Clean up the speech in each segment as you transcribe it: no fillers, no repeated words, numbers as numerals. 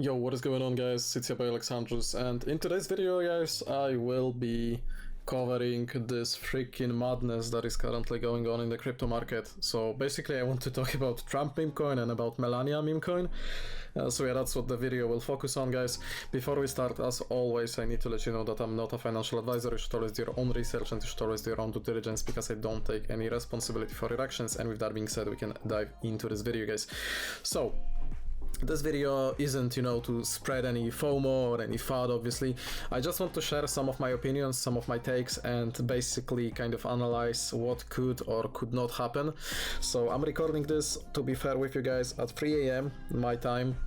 Yo, what is going on, guys? It's your boy Alexandrus, and in today's video, guys, I will be covering this freaking madness that is currently going on in the crypto market. So basically I want to talk about Trump meme coin and about Melania meme coin. So yeah, that's what the video will focus on, guys. Before we start, as always, I need to let you know that I'm not a financial advisor. You should always do your own research and you should always do your own due diligence, because I don't take any responsibility for your actions. And with that being said, we can dive into this video, guys. So this video isn't, to spread any FOMO or any FUD, obviously. I just want to share some of my opinions, some of my takes, and basically kind of analyze what could or could not happen. So I'm recording this, to be fair with you guys, at 3 a.m. my time,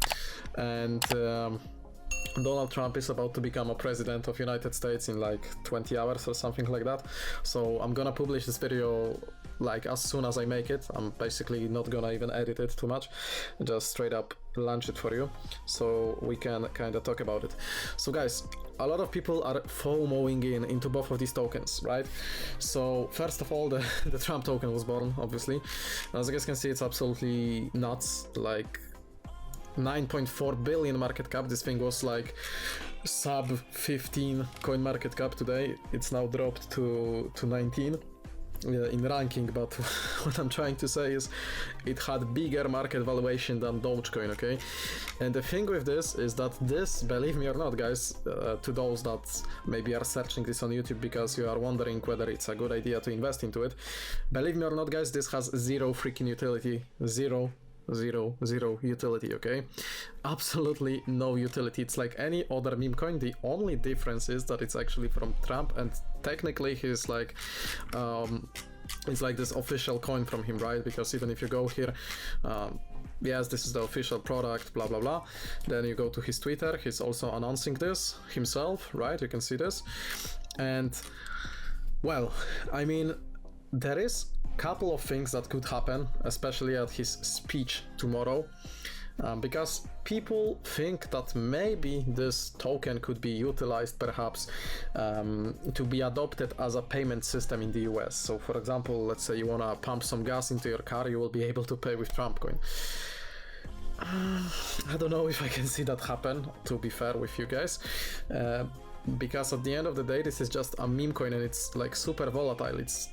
and Donald Trump is about to become a president of United States in like 20 hours or something like that. So I'm gonna publish this video like as soon as I make it. I'm basically not gonna even edit it too much, just straight up launch it for you so we can kind of talk about it. So guys, a lot of people are FOMOing into both of these tokens, right? So first of all, the Trump token was born, obviously. As you guys can see, it's absolutely nuts, like 9.4 billion market cap. This thing was like sub 15 coin market cap today. It's now dropped to 19 in ranking, but what I'm trying to say is it had bigger market valuation than Dogecoin, okay? And the thing with this is that this, believe me or not, guys, to those that maybe are searching this on YouTube because you are wondering whether it's a good idea to invest into it, believe me or not, guys, this has zero freaking utility. Zero utility, okay? Absolutely no utility. It's like any other meme coin. The only difference is that it's actually from Trump, and technically he's like it's like this official coin from him, right? Because even if you go here, yes, this is the official product, blah blah blah, then you go to his Twitter, he's also announcing this himself, right? You can see this. And well, I mean, there is couple of things that could happen, especially at his speech tomorrow, because people think that maybe this token could be utilized perhaps to be adopted as a payment system in the US. So for example, let's say you want to pump some gas into your car, you will be able to pay with Trump coin. I don't know if I can see that happen, to be fair with you guys, because at the end of the day, this is just a meme coin and it's like super volatile. It's,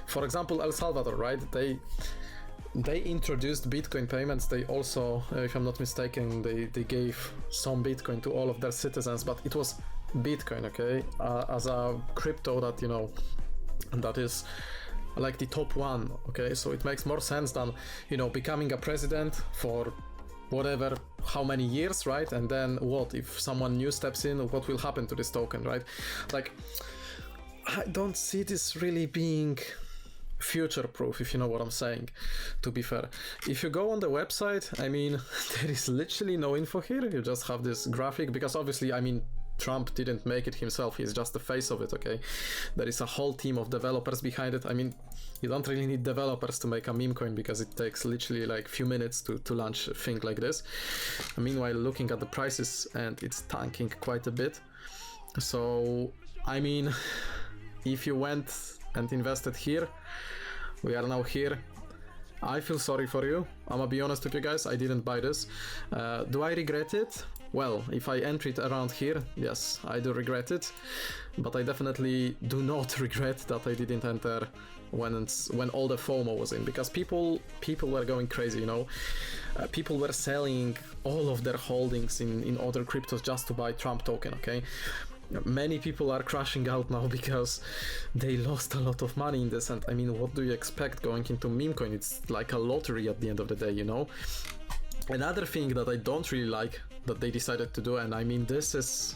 for example, El Salvador, right? They introduced Bitcoin payments. They also, if I'm not mistaken, they gave some Bitcoin to all of their citizens, but it was Bitcoin, okay? As a crypto that, that is like the top one, okay? So it makes more sense than, becoming a president for whatever, how many years, right? And then what if someone new steps in? What will happen to this token, right? Like, I don't see this really being future-proof, if you know what I'm saying, to be fair. If you go on the website, I mean, there is literally no info here. You just have this graphic, because obviously, I mean, Trump didn't make it himself, he's just the face of it, okay? There is a whole team of developers behind it. I mean, you don't really need developers to make a meme coin, because it takes literally like few minutes to launch a thing like this. Meanwhile, looking at the prices, and it's tanking quite a bit. So, I mean, if you went and invested here, we are now here. I feel sorry for you. I'm gonna be honest with you guys, I didn't buy this. Do I regret it? Well, if I entered around here, yes, I do regret it, but I definitely do not regret that I didn't enter when all the FOMO was in, because people were going crazy, people were selling all of their holdings in other cryptos just to buy Trump token, okay? Many people are crashing out now because they lost a lot of money in this, and I mean, what do you expect going into meme coin? It's like a lottery at the end of the day, Another thing that I don't really like that they decided to do, and I mean, this is,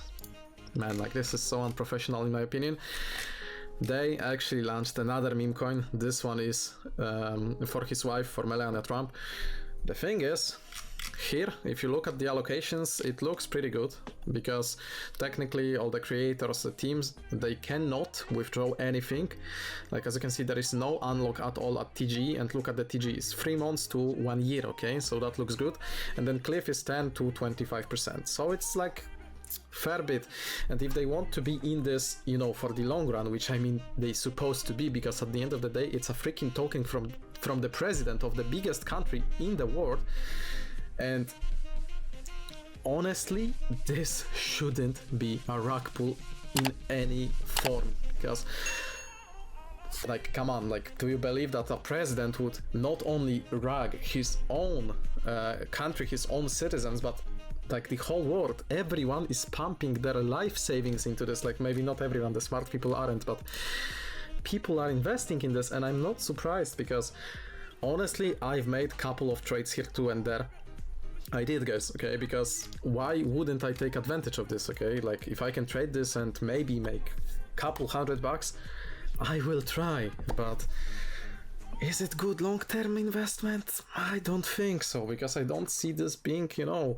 man, like, this is so unprofessional in my opinion. They actually launched another meme coin. This one is for his wife, for Melania Trump. The thing is, here, if you look at the allocations, it looks pretty good, because technically all the creators, the teams, they cannot withdraw anything. Like, as you can see, there is no unlock at all at TGE, and look at the TGE, it's 3 months to 1 year, okay? So that looks good. And then cliff is 10 to 25%. So it's like fair bit. And if they want to be in this, for the long run, which I mean, they supposed to be, because at the end of the day, it's a freaking token from the president of the biggest country in the world. And honestly, this shouldn't be a rug pull in any form, because like, come on, like, do you believe that a president would not only rug his own country, his own citizens, but like the whole world? Everyone is pumping their life savings into this. Like, maybe not everyone, the smart people aren't, but people are investing in this, and I'm not surprised, because honestly, I've made a couple of trades here too and there. I did, guys, okay, because why wouldn't I take advantage of this, okay? Like, if I can trade this and maybe make a couple $100, I will try. But is it good long-term investment? I don't think so, because I don't see this being, you know,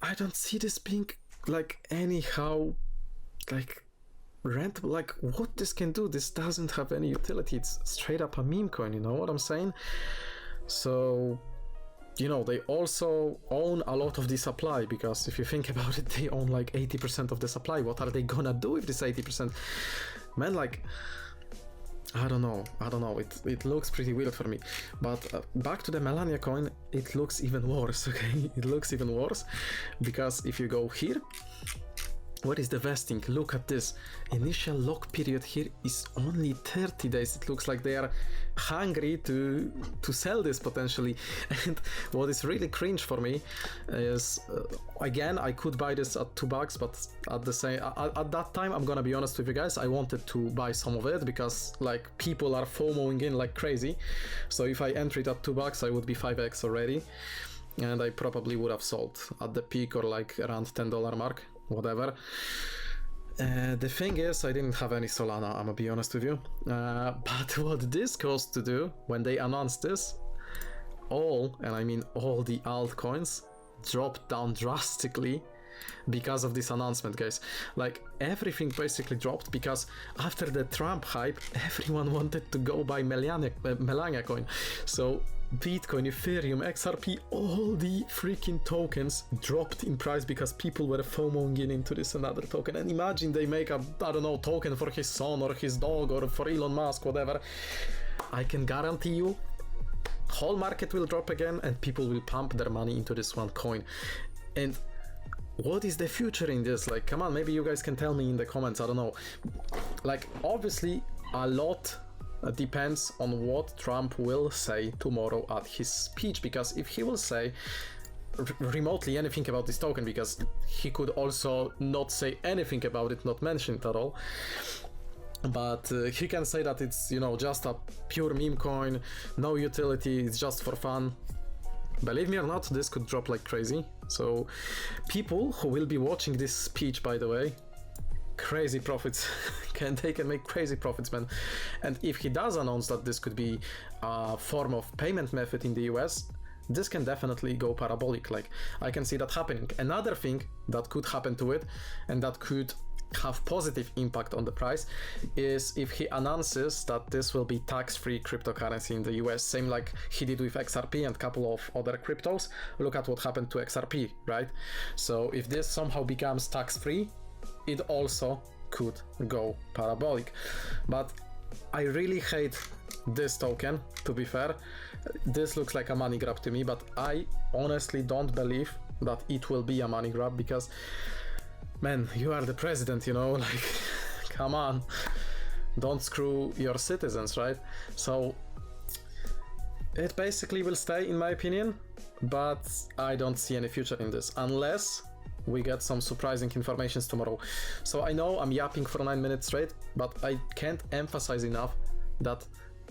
I don't see this being like anyhow like rentable. Like, what this can do, this doesn't have any utility. It's straight up a meme coin, you know what I'm saying? So, you know, they also own a lot of the supply, because if you think about it, they own like 80% of the supply. What are they gonna do with this 80%? Man, like, I don't know, it looks pretty weird for me. But back to the Melania coin, it looks even worse, okay? It looks even worse, because if you go here, what is the vesting? Look at this. Initial lock period here is only 30 days. It looks like they are hungry to sell this potentially. And what is really cringe for me is, again, I could buy this at $2, but at that time, I'm gonna be honest with you guys, I wanted to buy some of it because like people are FOMOing in like crazy. So if I entered at $2, I would be 5x already, and I probably would have sold at the peak or like around $10 mark. Whatever. The thing is, I didn't have any Solana, I'm gonna be honest with you. But what this caused to do when they announced this, all, and I mean all the altcoins dropped down drastically because of this announcement, guys. Like, everything basically dropped because after the Trump hype, everyone wanted to go buy Melania coin. So Bitcoin, Ethereum, XRP, all the freaking tokens dropped in price because people were FOMOing into this another token. And imagine they make a, I don't know, token for his son or his dog or for Elon Musk, whatever. I can guarantee you, whole market will drop again and people will pump their money into this one coin. And what is the future in this? Like, come on, maybe you guys can tell me in the comments, I don't know. Like, obviously, a lot depends on what Trump will say tomorrow at his speech, because if he will say remotely anything about this token, because he could also not say anything about it, not mention it at all, but he can say that it's, you know, just a pure meme coin, no utility, it's just for fun. Believe me or not, this could drop like crazy. So people who will be watching this speech, by the way, crazy profits. They can make crazy profits, man. And if he does announce that this could be a form of payment method in the US, this can definitely go parabolic. Like, I can see that happening. Another thing that could happen to it, and that could have positive impact on the price, is if he announces that this will be tax-free cryptocurrency in the US, same like he did with XRP and a couple of other cryptos. Look at what happened to XRP, right? So if this somehow becomes tax-free, it also could go parabolic. But I really hate this token, to be fair. This looks like a money grab to me, but I honestly don't believe that it will be a money grab, because, man, you are the president, you know, like, come on, don't screw your citizens, right? So it basically will stay, in my opinion, but I don't see any future in this unless we get some surprising informations tomorrow. So I know I'm yapping for 9 minutes straight, but I can't emphasize enough that,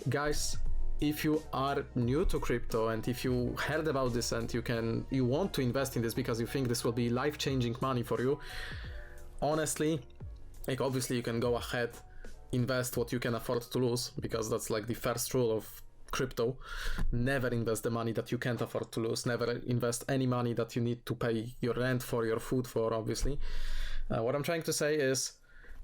guys, if you are new to crypto and if you heard about this and you want to invest in this because you think this will be life-changing money for you, honestly, like, obviously you can go ahead, invest what you can afford to lose, because that's like the first rule of crypto. Never invest the money that you can't afford to lose. Never invest any money that you need to pay your rent for, your food for, obviously. What I'm trying to say is,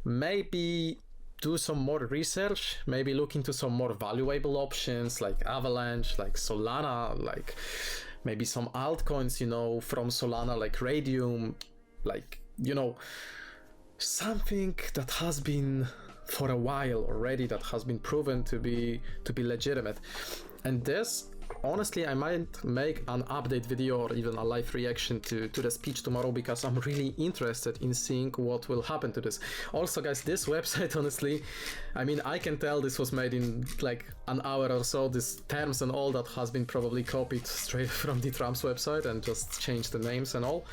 maybe do some more research, maybe look into some more valuable options like Avalanche, like Solana, like maybe some altcoins, you know, from Solana, like Radium, like, you know, something that has been for a while already, that has been proven to be legitimate. And this honestly, I might make an update video or even a live reaction to the speech tomorrow, because I'm really interested in seeing what will happen to this. Also, guys, this website, honestly, I mean, I can tell this was made in like an hour or so. These terms and all that has been probably copied straight from the Trump's website and just changed the names and all.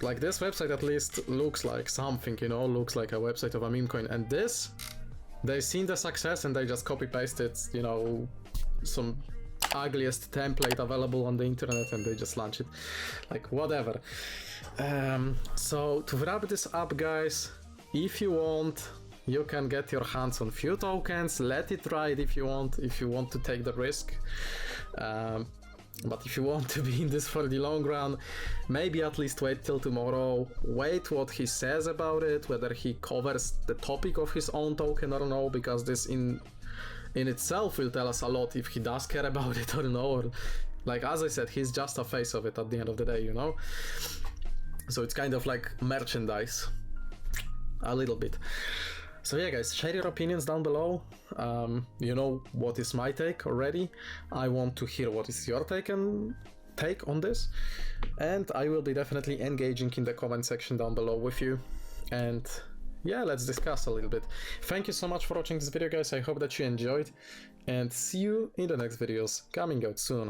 Like this website at least looks like something, you know, looks like a website of a meme coin. And this, they've seen the success and they just copy pasted, you know, some ugliest template available on the internet and they just launch it. Like, whatever. So to wrap this up, guys, if you want, you can get your hands on few tokens. Let it ride if you want to take the risk. But if you want to be in this for the long run, maybe at least wait till tomorrow, wait what he says about it, whether he covers the topic of his own token or no, because this in itself will tell us a lot if he does care about it or no. Or, like, as I said, he's just a face of it at the end of the day, you know? So it's kind of like merchandise, a little bit. So yeah, guys, share your opinions down below. You know what is my take already. I want to hear what is your take on this, and I will be definitely engaging in the comment section down below with you. And yeah, let's discuss a little bit. Thank you so much for watching this video, guys. I hope that you enjoyed, and see you in the next videos coming out soon.